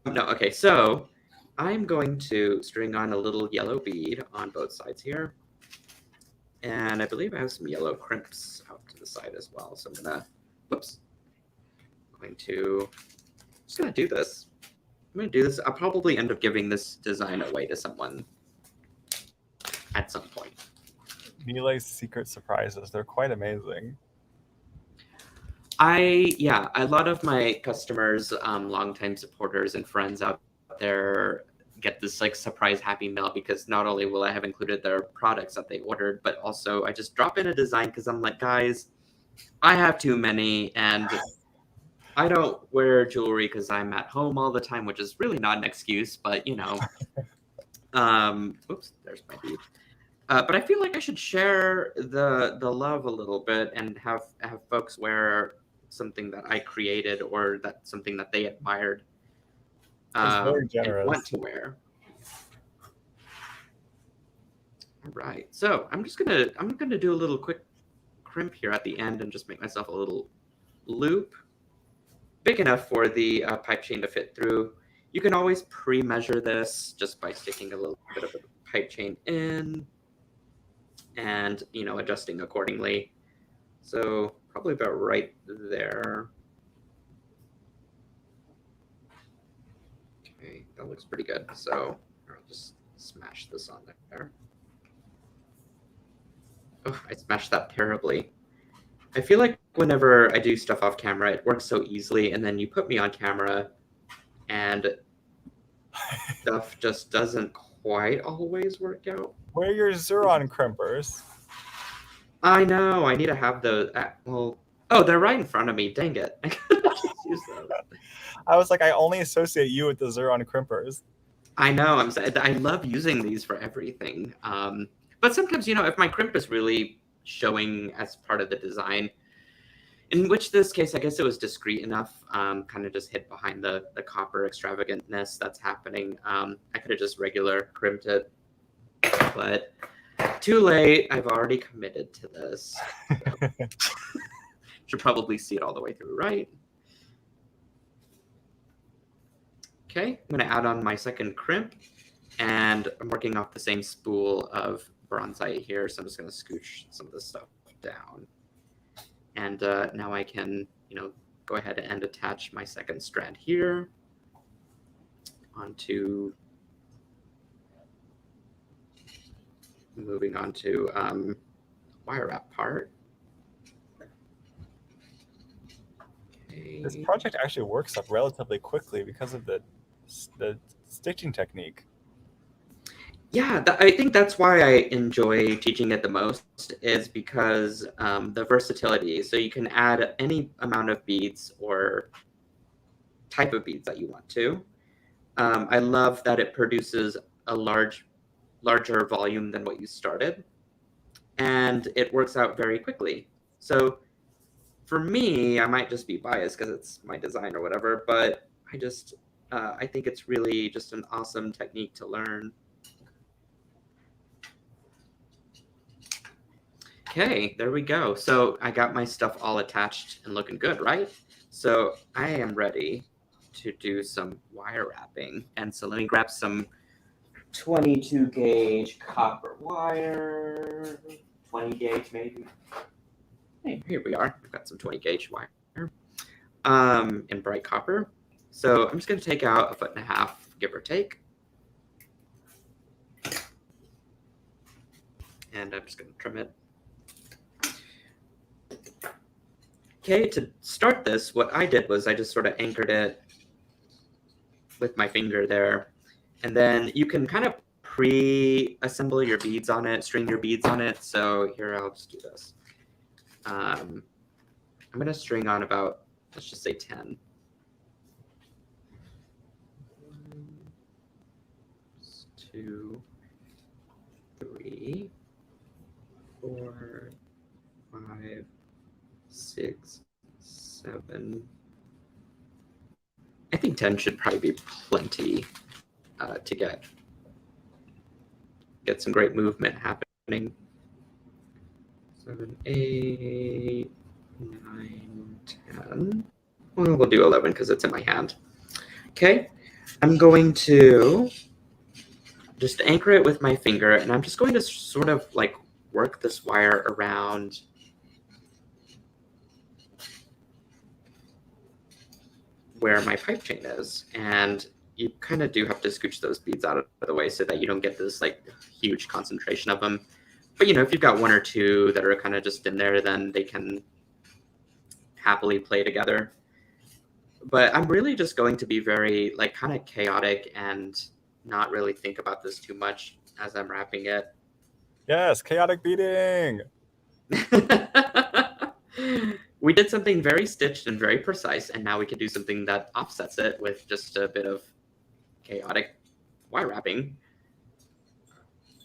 No, okay, so I'm going to string on a little yellow bead on both sides here. And I believe I have some yellow crimps out to the side as well. So I'm gonna, whoops, just gonna do this. I'm gonna do this. I'll probably end up giving this design away to someone at some point. Nealay's secret surprises, they're quite amazing. Yeah, a lot of my customers, longtime supporters and friends out there get this like surprise happy mail because not only will I have included their products that they ordered, but also I just drop in a design because I'm like, guys, I have too many and I don't wear jewelry because I'm at home all the time, which is really not an excuse, but you know, oops, there's my bead. But I feel like I should share the love a little bit and have folks wear something that I created or that something that they admired Very and generous. want to wear. All right, so I'm gonna do a little quick crimp here at the end and just make myself a little loop big enough for the pipe chain to fit through. You can always pre-measure this just by sticking a little bit of a pipe chain in and, you know, adjusting accordingly. So probably about right there. Okay, that looks pretty good. So I'll just smash this on there. Oh, I smashed that terribly. I feel like whenever I do stuff off camera, it works so easily, and then you put me on camera, and stuff just doesn't quite always work out. Where are your Xuron crimpers? I know. I need to have those. Well, oh, they're right in front of me. Dang it! I could just use those. I was like, I only associate you with the Xuron crimpers. I know. I love using these for everything. But sometimes, you know, if my crimp is really showing as part of the design, in which this case, I guess it was discreet enough, kind of just hid behind the copper extravagantness that's happening. I could have just regular crimped it, but too late. I've already committed to this. So. Should probably see it all the way through, right? Okay, I'm going to add on my second crimp, and I'm working off the same spool of bronzite here, so I'm just going to scooch some of this stuff down. And now I can, you know, go ahead and attach my second strand here onto, moving on to wire wrap part. Okay. This project actually works up relatively quickly because of the stitching technique. Yeah, I think that's why I enjoy teaching it the most is because the versatility. So you can add any amount of beads or type of beads that you want to. I love that it produces a larger volume than what you started, and it works out very quickly. So for me, I might just be biased because it's my design or whatever, but I think it's really just an awesome technique to learn. Okay, there we go. So I got my stuff all attached and looking good, right? So I am ready to do some wire wrapping. And so let me grab some 22 gauge copper wire, 20 gauge maybe. Hey, here we are. I've got some 20 gauge wire in bright copper. So I'm just going to take out 1.5 feet, give or take. And I'm just going to trim it. Okay, to start this, what I did was I just sort of anchored it with my finger there. And then you can kind of pre-assemble your beads on it, string your beads on it. So here, I'll just do this. I'm going to string on about, let's just say 10. 1, 2, 3, 4, 5, 6, 7, 10 should probably be plenty to get some great movement happening. 7, 8, 9, 10. Well, we'll do 11 because it's in my hand. Okay, I'm going to just anchor it with my finger, and I'm just going to sort of like work this wire around where my pipe chain is. And you kind of do have to scooch those beads out of the way so that you don't get this like huge concentration of them. But, you know, if you've got one or two that are kind of just in there, then they can happily play together. But I'm really just going to be very like kind of chaotic and not really think about this too much as I'm wrapping it. Yes, chaotic beading. We did something very stitched and very precise, and now we can do something that offsets it with just a bit of chaotic wire wrapping.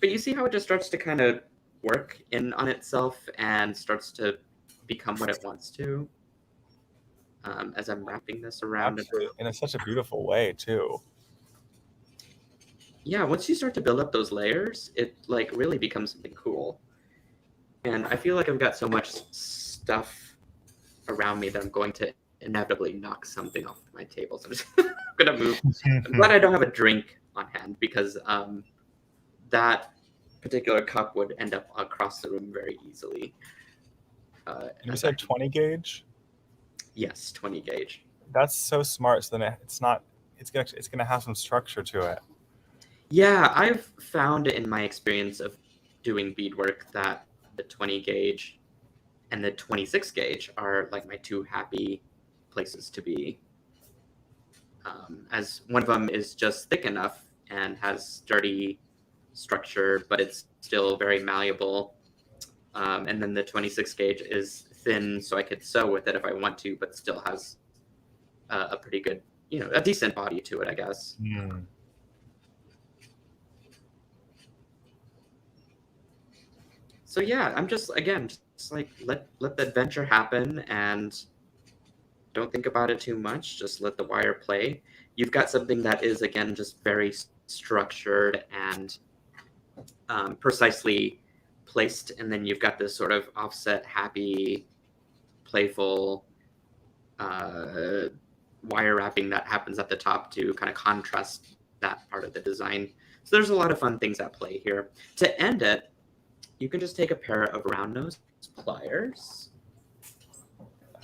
But you see how it just starts to kind of work in on itself and starts to become what it wants to as I'm wrapping this around. Absolutely. And in such a beautiful way, too. Yeah, once you start to build up those layers, it like really becomes something cool. And I feel like I've got so much stuff around me that I'm going to inevitably knock something off my table. So I'm just going to move. I'm glad I don't have a drink on hand because that particular cup would end up across the room very easily. You said 20 gauge? Yes, 20 gauge. That's so smart. So then it's gonna have some structure to it. Yeah, I've found in my experience of doing beadwork that the 20 gauge and the 26 gauge are like my two happy places to be. As one of them is just thick enough and has sturdy structure, but it's still very malleable. And then the 26 gauge is thin, so I could sew with it if I want to, but still has a pretty good, you know, a decent body to it, I guess. Mm. So yeah, I'm just, again, just like let the adventure happen and don't think about it too much. Just let the wire play. You've got something that is, again, just very structured and precisely placed. And then you've got this sort of offset, happy, playful wire wrapping that happens at the top to kind of contrast that part of the design. So there's a lot of fun things at play here. To end it, you can just take a pair of round nose pliers.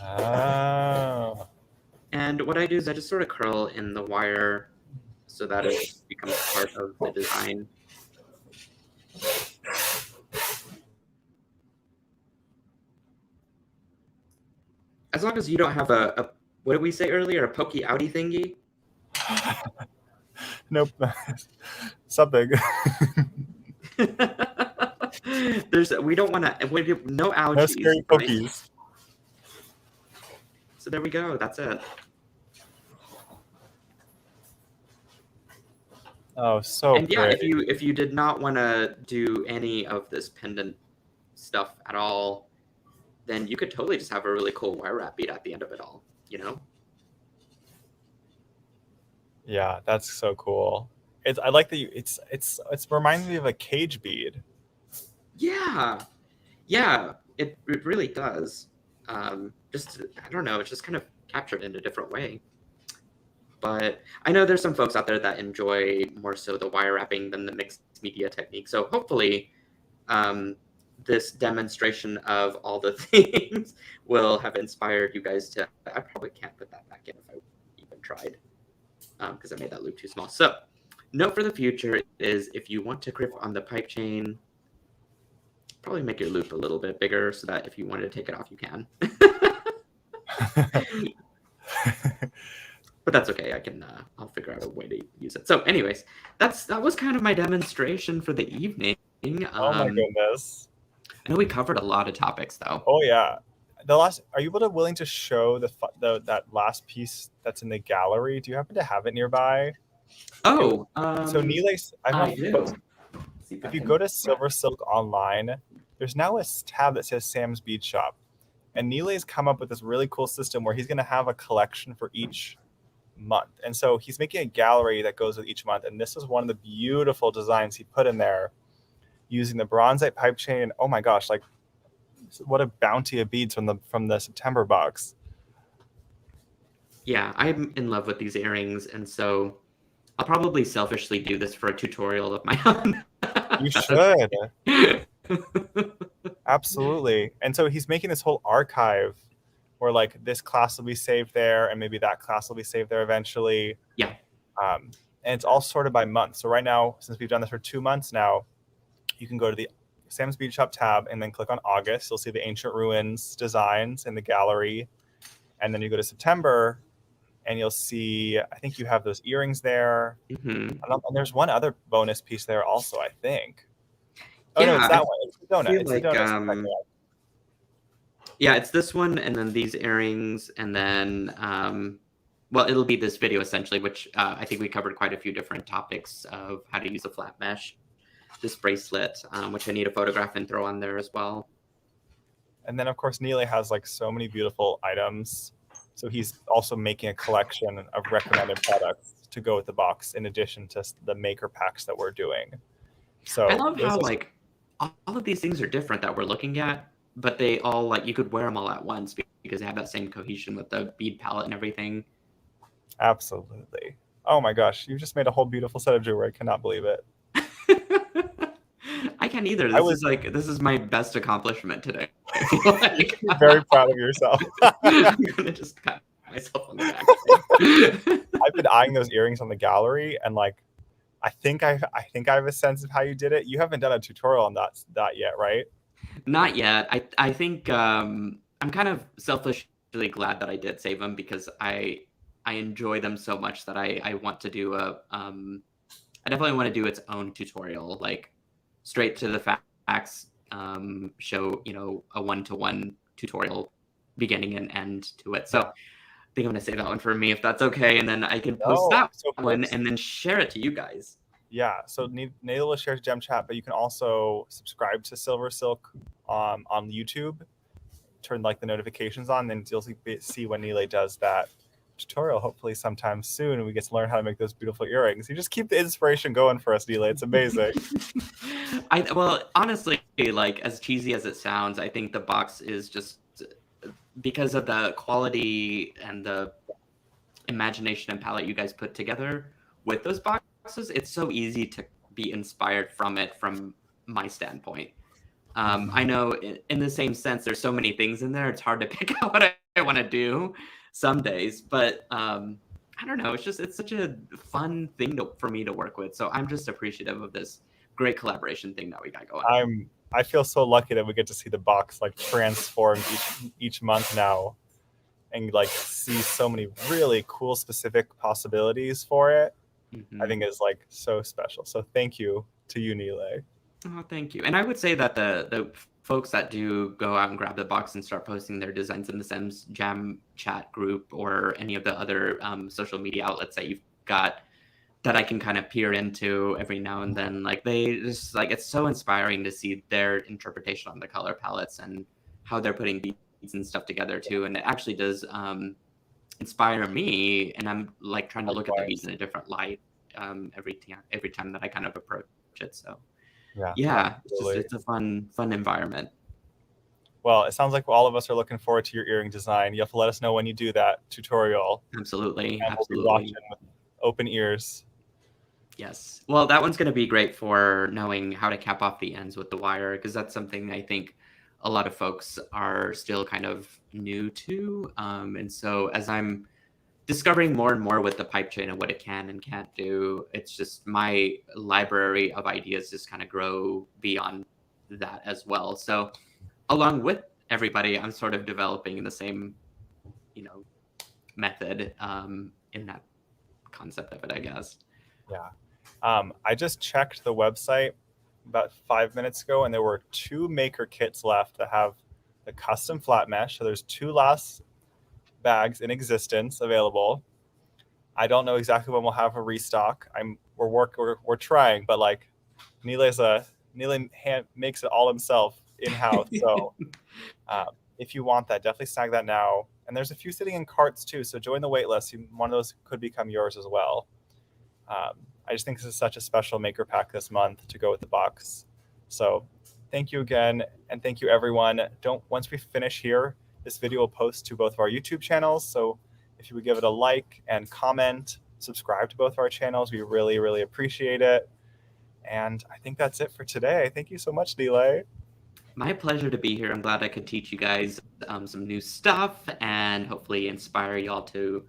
Oh. And what I do is I just sort of curl in the wire so that it becomes part of the design. As long as you don't have a what did we say earlier, a pokey outy thingy? Nope. Something. We don't want to, no ouchies. No scary pokies. Right? So there we go. That's it. Oh, so and yeah, pretty. if you did not want to do any of this pendant stuff at all, then you could totally just have a really cool wire wrap bead at the end of it all, you know? Yeah, that's so cool. I like that it's reminding me of a cage bead. Yeah, it really does. Just, I don't know, it's just kind of captured in a different way. But I know there's some folks out there that enjoy more so the wire wrapping than the mixed media technique. So hopefully this demonstration of all the things will have inspired you guys to, I probably can't put that back in if I even tried because I made that loop too small. So note for the future is if you want to crimp on the pipe chain, probably make your loop a little bit bigger so that if you wanted to take it off, you can. But that's okay. I can. I'll figure out a way to use it. So, anyways, that was kind of my demonstration for the evening. Oh my goodness! I know we covered a lot of topics, though. Oh yeah. Are you willing to show that last piece that's in the gallery? Do you happen to have it nearby? Oh, so Nealay, I do. If you go to SilverSilk online, there's now a tab that says Sam's Bead Shop, and Nealay's come up with this really cool system where he's going to have a collection for each month. And so he's making a gallery that goes with each month. And this is one of the beautiful designs he put in there using the bronzite pipe chain. And oh my gosh, like what a bounty of beads from the September box. Yeah, I'm in love with these earrings, and so I'll probably selfishly do this for a tutorial of my own. You should. Absolutely. And so he's making this whole archive where like this class will be saved there and maybe that class will be saved there eventually. Yeah. And it's all sorted by month. So right now, since we've done this for 2 months now, you can go to the Sam's Bead Shop tab and then click on August. You'll see the ancient ruins designs in the gallery. And then you go to September and you'll see, I think you have those earrings there. Mm-hmm. And there's one other bonus piece there also, I think. Oh, yeah, no, it's that one. It's the donut. It's like, the donut. Yeah, it's this one, and then these earrings, and then, well, it'll be this video essentially, which I think we covered quite a few different topics of how to use a flat mesh. This bracelet, which I need to photograph and throw on there as well. And then, of course, Nealay has like so many beautiful items. So he's also making a collection of recommended products to go with the box in addition to the maker packs that we're doing. So I love how like all of these things are different that we're looking at, but they all like you could wear them all at once because they have that same cohesion with the bead palette and everything. Absolutely. Oh my gosh, you just made a whole beautiful set of jewelry. I cannot believe it. I can't either. This is my best accomplishment today. I feel like you're very proud of yourself. I'm gonna just pat myself on the back. I've been eyeing those earrings on the gallery, and like, I think I have a sense of how you did it. You haven't done a tutorial on that yet, right? Not yet. I think I'm kind of selfishly glad that I did save them because I enjoy them so much that I want to do I definitely want to do its own tutorial, like straight to the facts, show, a one-to-one tutorial beginning and end to it. So I think I'm going to save that one for me if that's okay. And then I can post that one and then share it to you guys. Yeah. So Nealay will share Gem Chat, but you can also subscribe to SilverSilk on YouTube, turn like the notifications on, then you'll see when Nealay does that tutorial hopefully sometime soon, and we get to learn how to make those beautiful earrings. You just keep the inspiration going for us, Nealay. It's amazing. Well, honestly, like as cheesy as it sounds, I think the box is just because of the quality and the imagination and palette you guys put together with those boxes. It's so easy to be inspired from it from my standpoint. I know in the same sense, there's so many things in there. It's hard to pick out what I want to do some days, but I don't know. It's such a fun thing for me to work with. So I'm just appreciative of this great collaboration thing that we got going. I feel so lucky that we get to see the box like transform each month now, and like see so many really cool specific possibilities for it. Mm-hmm. I think it's like so special. So thank you to you, Nealay. Oh, thank you. And I would say that the folks that do go out and grab the box and start posting their designs in the Sims Jam chat group or any of the other social media outlets that you've got that I can kind of peer into every now and then, like they just like, it's so inspiring to see their interpretation on the color palettes and how they're putting beads and stuff together too. And it actually does inspire me. And I'm like trying to look at the beads in a different light every time that I kind of approach it. So yeah, it's a fun environment. Well, it sounds like all of us are looking forward to your earring design. You have to let us know when you do that tutorial. Absolutely. And we'll be watching with open ears. Yes. Well, that one's going to be great for knowing how to cap off the ends with the wire, because that's something I think a lot of folks are still kind of new to. And so as I'm discovering more and more with the pipe chain and what it can and can't do, it's just my library of ideas just kind of grow beyond that as well. So along with everybody, I'm sort of developing the same, method in that concept of it, I guess. Yeah. I just checked the website about 5 minutes ago, and there were 2 maker kits left that have the custom flat mesh. So there's 2 last bags in existence available. I don't know exactly when we'll have a restock. We're trying, but like Nealay makes it all himself in-house. So if you want that, definitely snag that now. And there's a few sitting in carts too, so join the wait list. One of those could become yours as well. I just think this is such a special maker pack this month to go with the box. So thank you again, and thank you everyone. Once we finish here, this video will post to both of our YouTube channels. So if you would give it a like and comment, subscribe to both of our channels, we really, really appreciate it. And I think that's it for today. Thank you so much, Nealay. My pleasure to be here. I'm glad I could teach you guys some new stuff and hopefully inspire y'all to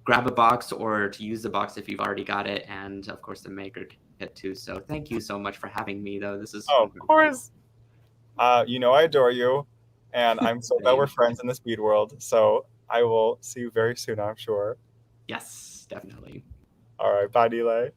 grab a box or to use the box if you've already got it, and of course the maker kit too. So thank you so much for having me, though. This is of course. You know I adore you, and I'm so glad we're friends in this bead world. So I will see you very soon, I'm sure. Yes, definitely. All right, bye, Nealay.